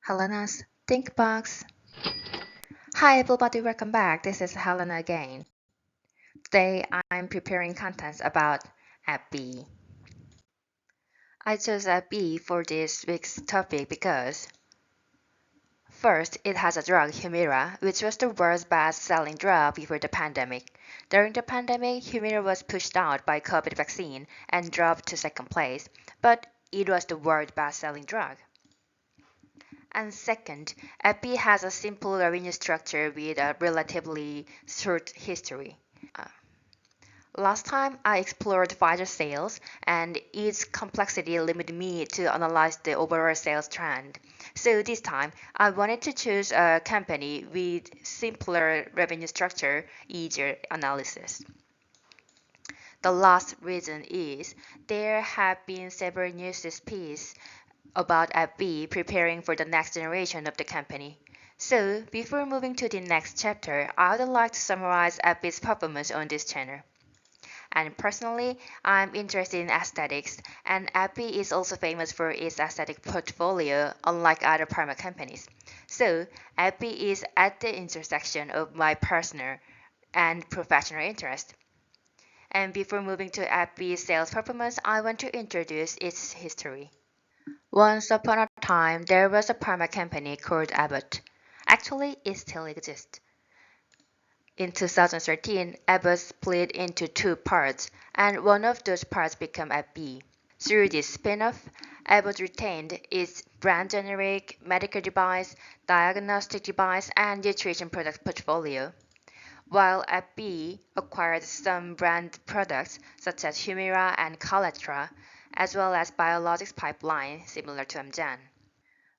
Helena's Think Box. Hi everybody, welcome back. This is Helena again. Today I'm preparing contents about Abbvie. I chose Abbvie for this week's topic because first, it has a drug, Humira, which was the world's best-selling drug before the pandemic. During the pandemic, Humira was pushed out by COVID vaccine and dropped to second place, but it was the world's best-selling drug. And second, Abbvie has a simple revenue structure with a relatively short history. Uh, Last time I explored Pfizer sales, and its complexity limited me to analyze the overall sales trend. So this time, I wanted to choose a company with simpler revenue structure, easier analysis. The last reason is there have been several news pieces about Abbvie preparing for the next generation of the company. So, before moving to the next chapter, I would like to summarize Abbvie's performance on this channel. And personally, I'm interested in aesthetics, and Abbvie is also famous for its aesthetic portfolio, unlike other pharma companies. So, Abbvie is at the intersection of my personal and professional interest. And before moving to Abbvie's sales performance, I want to introduce its history. Once upon a time, there was a pharma company called Abbott. Actually, it still exists. In 2013, Abbott split into two parts, and one of those parts became Abbvie. Through this spin-off, Abbott retained its brand generic, medical device, diagnostic device, and nutrition product portfolio, while Abbvie acquired some brand products such as Humira and Caletra, as well as biologics pipeline similar to Amgen.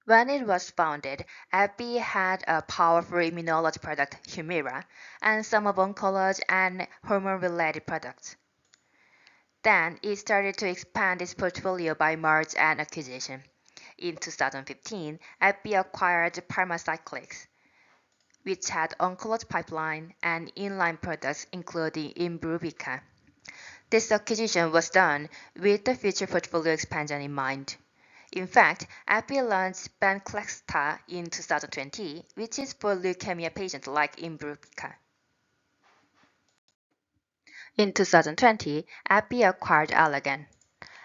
When it was founded, Abbvie had a powerful immunology product, Humira, and some of oncology and hormone-related products. Then it started to expand its portfolio by merger and acquisition. In 2015, Abbvie acquired Pharmacyclics, which had oncology pipeline and inline products including Imbruvica. This acquisition was done with the future portfolio expansion in mind. In fact, Abbvie launched Venclexta in 2020, which is for leukemia patients like Imbruvica. In 2020, Abbvie acquired Allergan.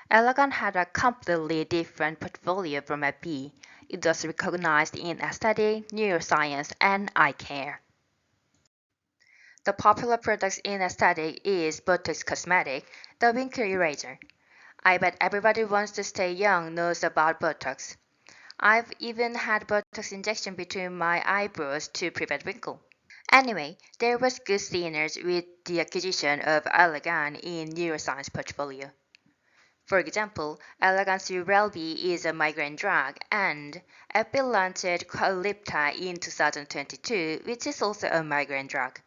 Allergan had a completely different portfolio from Abbvie. It was recognized in aesthetic, neuroscience, and eye care. The popular products in aesthetic is Botox Cosmetic, the wrinkle eraser. I bet everybody wants to stay young knows about Botox. I've even had Botox injection between my eyebrows to prevent wrinkle. Anyway, there was good signals with the acquisition of Allergan in neuroscience portfolio. For example, Allergan's Ubrelvy is a migraine drug, and Abbvie launched Qalypta in 2022, which is also a migraine drug.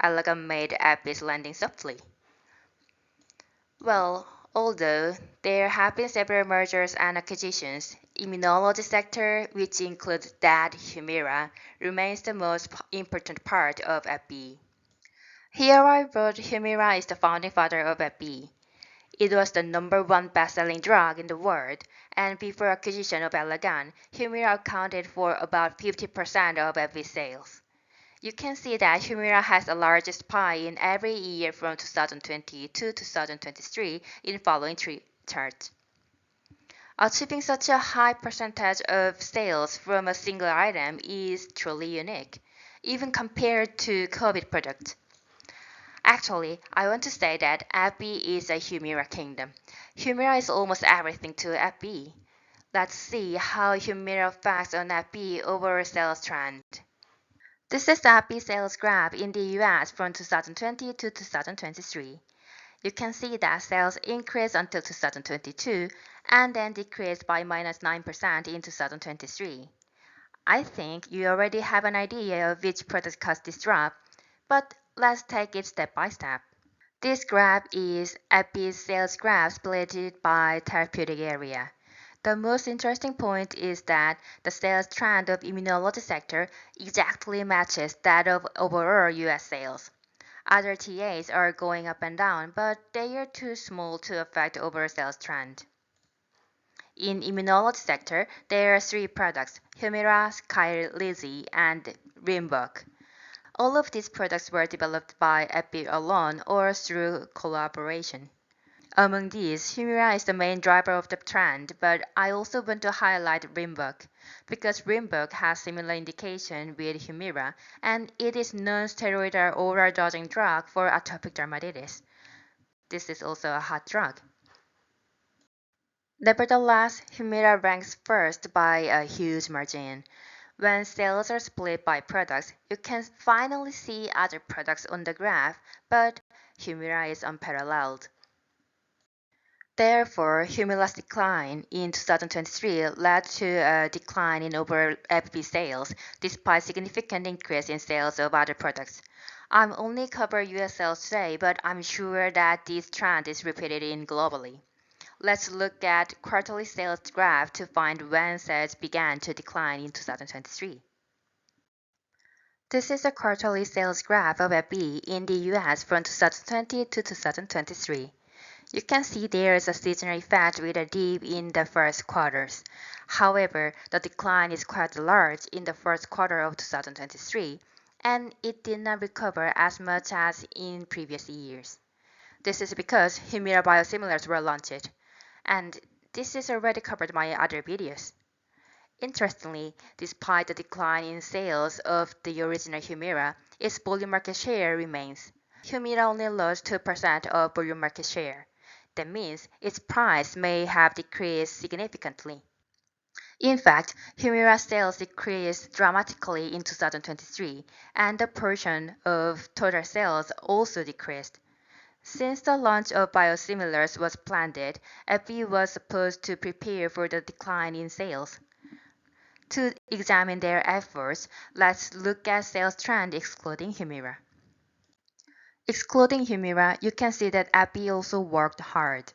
Allergan made Abbvie's landing softly. Well, although there have been several mergers and acquisitions, immunology sector, which includes that Humira, remains the most important part of Abbvie. Here I wrote Humira is the founding father of Abbvie. It was the #1 best-selling drug in the world, and before acquisition of Allergan, Humira accounted for about 50% of Abbvie's sales. You can see that Humira has the largest pie in every year from 2020 to 2023 in following three charts. Achieving such a high percentage of sales from a single item is truly unique, even compared to COVID products. Actually, I want to say that Abbvie is a Humira kingdom. Humira is almost everything to Abbvie. Let's see how Humira affects on Abbvie overall sales trend. This is Abbvie sales graph in the US from 2020 to 2023. You can see that sales increased until 2022 and then decreased by -9% in 2023. I think you already have an idea of which product caused this drop, but let's take it step by step. This graph is Abbvie's sales graph split by therapeutic area. The most interesting point is that the sales trend of immunology sector exactly matches that of overall US sales. Other TAs are going up and down, but they are too small to affect overall sales trend. In immunology sector, there are 3 products, Humira, Skyrizi, and Rinvoq. All of these products were developed by Abbvie alone or through collaboration. Among these, Humira is the main driver of the trend, but I also want to highlight Rinvoq, because Rinvoq has similar indication with Humira, and it is non-steroidal oral dosing drug for atopic dermatitis. This is also a hot drug. Nevertheless, Humira ranks first by a huge margin. When sales are split by products, you can finally see other products on the graph, but Humira is unparalleled. Therefore, Humira's decline in 2023 led to a decline in overall Abbvie sales, despite significant increase in sales of other products. I'm only covering US sales today, but I'm sure that this trend is repeated globally. Let's look at quarterly sales graph to find when sales began to decline in 2023. This is a quarterly sales graph of Abbvie in the US from 2020 to 2023. You can see there is a seasonal effect with a dip in the first quarters. However, the decline is quite large in the first quarter of 2023, and it did not recover as much as in previous years. This is because Humira biosimilars were launched, and this is already covered in my other videos. Interestingly, despite the decline in sales of the original Humira, its volume market share remains. Humira only lost 2% of volume market share. That means its price may have decreased significantly. In fact, Humira sales decreased dramatically in 2023, and the portion of total sales also decreased. Since the launch of biosimilars was planned, Abbvie was supposed to prepare for the decline in sales. To examine their efforts, let's look at sales trend excluding Humira. Excluding Humira, you can see that Abbvie also worked hard.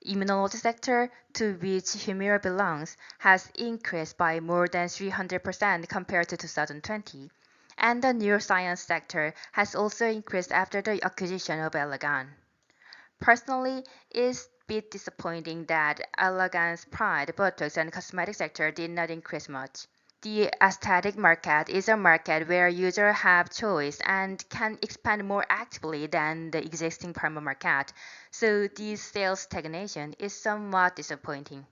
Immunology sector, to which Humira belongs, has increased by more than 300% compared to 2020, and the neuroscience sector has also increased after the acquisition of Allergan. Personally, it's a bit disappointing that Allergan's Pride, Botox, and cosmetic sector did not increase much. The aesthetic market is a market where users have choice and can expand more actively than the existing pharma market, so this sales stagnation is somewhat disappointing.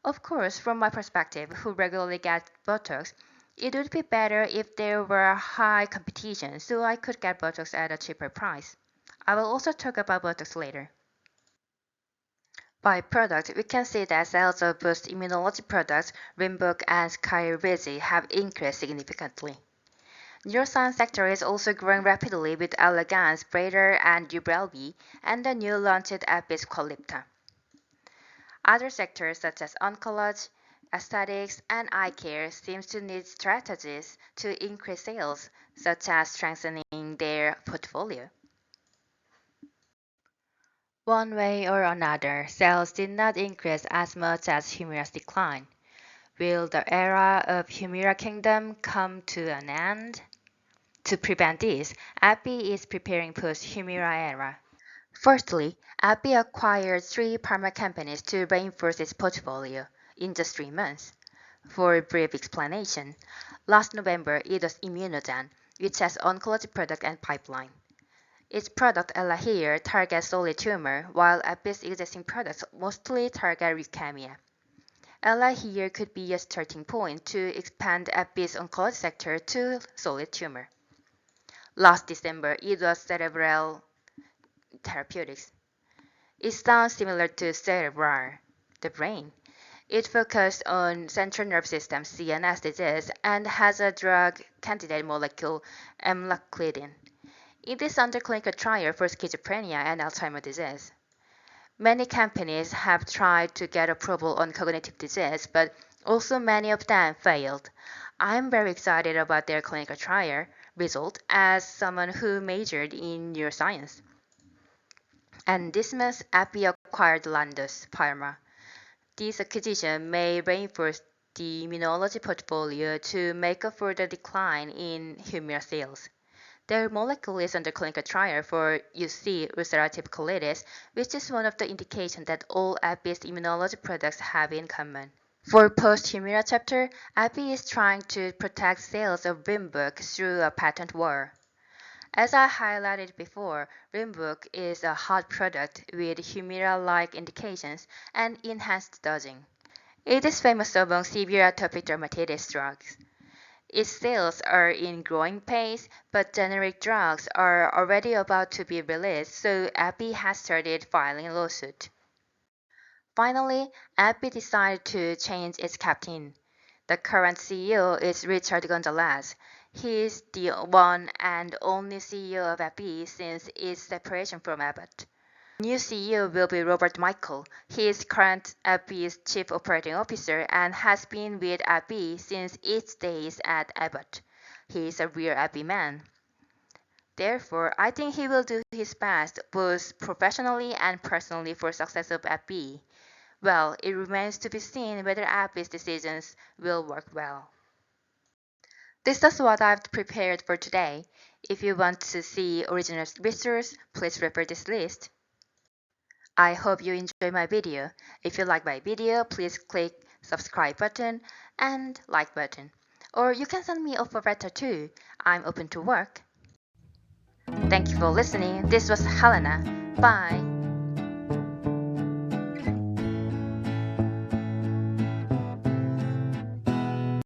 Of course, from my perspective, who regularly get Botox, it would be better if there were high competition so I could get Botox at a cheaper price. I will also talk about Botox later. By product, we can see that sales of both immunology products, Rinvoq and Skyrizi, have increased significantly. Neuroscience sector is also growing rapidly with Allergan's Braider and Ubrelvy and the new launched Abbvie's Qualipta. Other sectors such as oncology, aesthetics, and eye care seems to need strategies to increase sales, such as strengthening their portfolio. One way or another, sales did not increase as much as Humira's decline. Will the era of Humira Kingdom come to an end? To prevent this, Abbvie is preparing post-Humira era. Firstly, Abbvie acquired 3 pharma companies to reinforce its portfolio in just 3 months. For a brief explanation, last November it was Immunology, which has oncology product and pipeline. Its product Elahere targets solid tumor, while Abbvie's existing products mostly target leukemia. Elahere could be a starting point to expand Abbvie's oncology sector to solid tumor. Last December, it was Thearapeutics. It sounds similar to cerebral, the brain. It focused on central nervous system (CNS) disease and has a drug candidate molecule, emlaclidine. It is under clinical trial for schizophrenia and Alzheimer's disease. Many companies have tried to get approval on cognitive disease, but also many of them failed. I am very excited about their clinical trial result as someone who majored in neuroscience. And this month, Abbvie acquired Landos Pharma. This acquisition may reinforce the immunology portfolio to make up for the decline in Humira sales. Their molecule is under clinical trial for UC, ulcerative colitis, which is one of the indications that all Abbvie's immunology products have in common. For post-Humira chapter, Abbvie is trying to protect sales of Rinvoq through a patent war. As I highlighted before, Rinvoq is a hot product with Humira-like indications and enhanced dosing. It is famous among severe atopic dermatitis drugs. Its sales are in growing pace, but generic drugs are already about to be released, so Abbvie has started filing a lawsuit. Finally, Abbvie decided to change its captain. The current CEO is Richard Gonzalez. He is the one and only CEO of Abbvie since its separation from Abbott. The new CEO will be Robert Michael. He is current Abbvie's Chief Operating Officer and has been with Abbvie since its days at Abbott. He is a real Abbvie man. Therefore, I think he will do his best both professionally and personally for success of Abbvie. Well, it remains to be seen whether Abbvie's decisions will work well. This is what I've prepared for today. If you want to see original resources, please refer this list. I hope you enjoy my video. If you like my video, please click subscribe button and like button. Or you can send me offer letter too. I'm open to work. Thank you for listening. This was Helena. Bye.